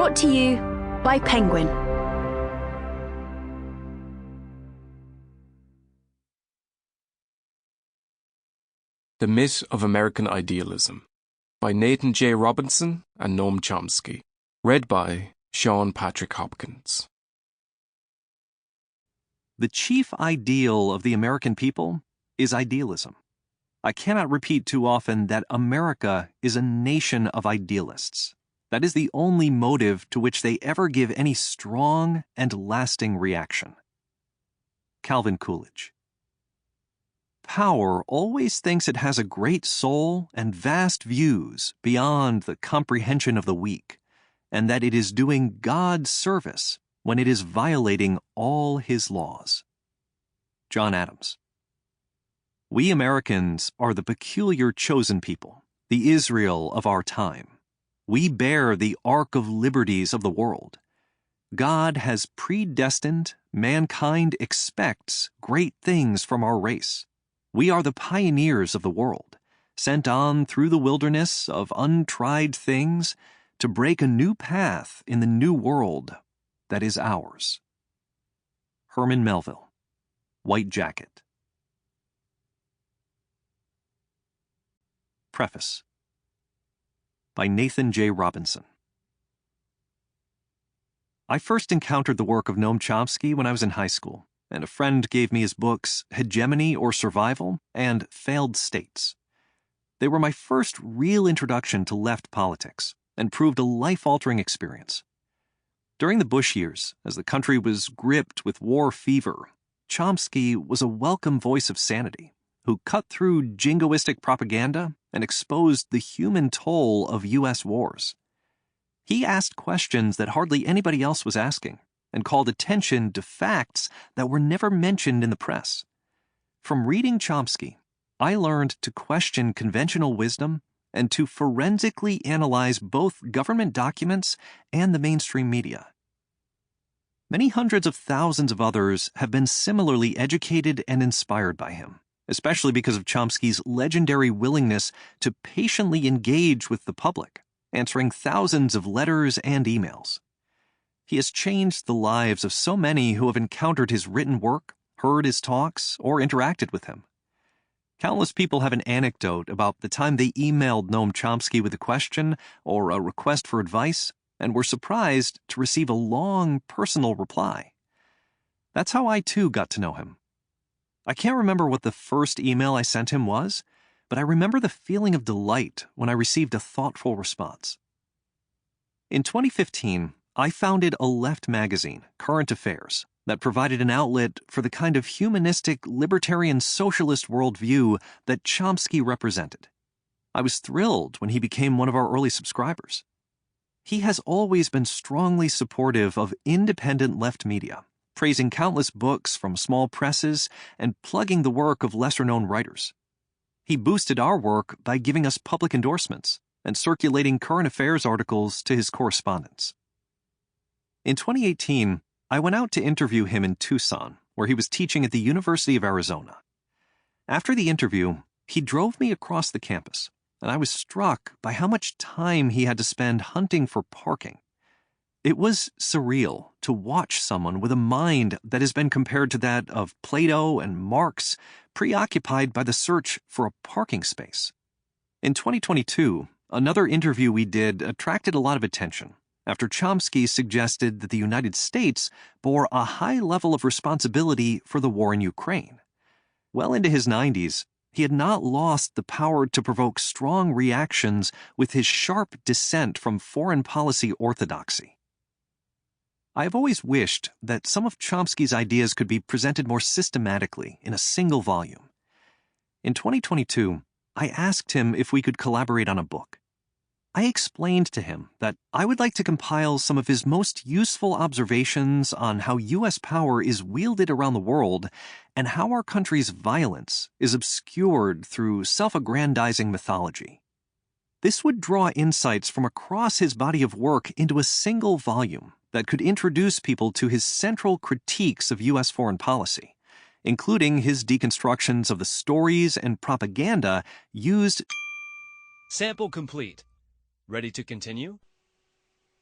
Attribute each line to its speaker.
Speaker 1: Brought to you by Penguin.
Speaker 2: The Myth of American Idealism by Nathan J. Robinson and Noam Chomsky. Read by Sean Patrick Hopkins.
Speaker 3: The chief ideal of the American people is idealism. I cannot repeat too often that America is a nation of idealists. That is the only motive to which they ever give any strong and lasting reaction. Calvin Coolidge. Power always thinks it has a great soul and vast views beyond the comprehension of the weak, and that it is doing God service when it is violating all his laws. John Adams. We Americans are the peculiar chosen people, the Israel of our time. We bear the ark of liberties of the world. God has predestined, mankind expects great things from our race. We are the pioneers of the world, sent on through the wilderness of untried things to break a new path in the new world that is ours. Herman Melville, White Jacket. Preface by Nathan J. Robinson. I first encountered the work of Noam Chomsky when I was in high school, and a friend gave me his books Hegemony or Survival and Failed States. They were my first real introduction to left politics and proved a life-altering experience. During the Bush years, as the country was gripped with war fever, Chomsky was a welcome voice of sanity who cut through jingoistic propaganda and exposed the human toll of U.S. wars. He asked questions that hardly anybody else was asking and called attention to facts that were never mentioned in the press. From reading Chomsky, I learned to question conventional wisdom and to forensically analyze both government documents and the mainstream media. Many hundreds of thousands of others have been similarly educated and inspired by him, especially because of Chomsky's legendary willingness to patiently engage with the public, answering thousands of letters and emails. He has changed the lives of so many who have encountered his written work, heard his talks, or interacted with him. Countless people have an anecdote about the time they emailed Noam Chomsky with a question or a request for advice and were surprised to receive a long, personal reply. That's how I, too, got to know him. I can't remember what the first email I sent him was, but I remember the feeling of delight when I received a thoughtful response. In 2015, I founded a left magazine, Current Affairs, that provided an outlet for the kind of humanistic, libertarian, socialist worldview that Chomsky represented. I was thrilled when he became one of our early subscribers. He has always been strongly supportive of independent left media, praising countless books from small presses and plugging the work of lesser-known writers. He boosted our work by giving us public endorsements and circulating current affairs articles to his correspondents. In 2018, I went out to interview him in Tucson, where he was teaching at the University of Arizona. After the interview, he drove me across the campus, and I was struck by how much time he had to spend hunting for parking. It was surreal to watch someone with a mind that has been compared to that of Plato and Marx, preoccupied by the search for a parking space. In 2022, another interview we did attracted a lot of attention after Chomsky suggested that the United States bore a high level of responsibility for the war in Ukraine. Well into his 90s, he had not lost the power to provoke strong reactions with his sharp dissent from foreign policy orthodoxy. I have always wished that some of Chomsky's ideas could be presented more systematically in a single volume. In 2022, I asked him if we could collaborate on a book. I explained to him that I would like to compile some of his most useful observations on how U.S. power is wielded around the world and how our country's violence is obscured through self-aggrandizing mythology. This would draw insights from across his body of work into a single volume that could introduce people to his central critiques of U.S. foreign policy, including his deconstructions of the stories and propaganda used.
Speaker 4: Sample complete. Ready to continue?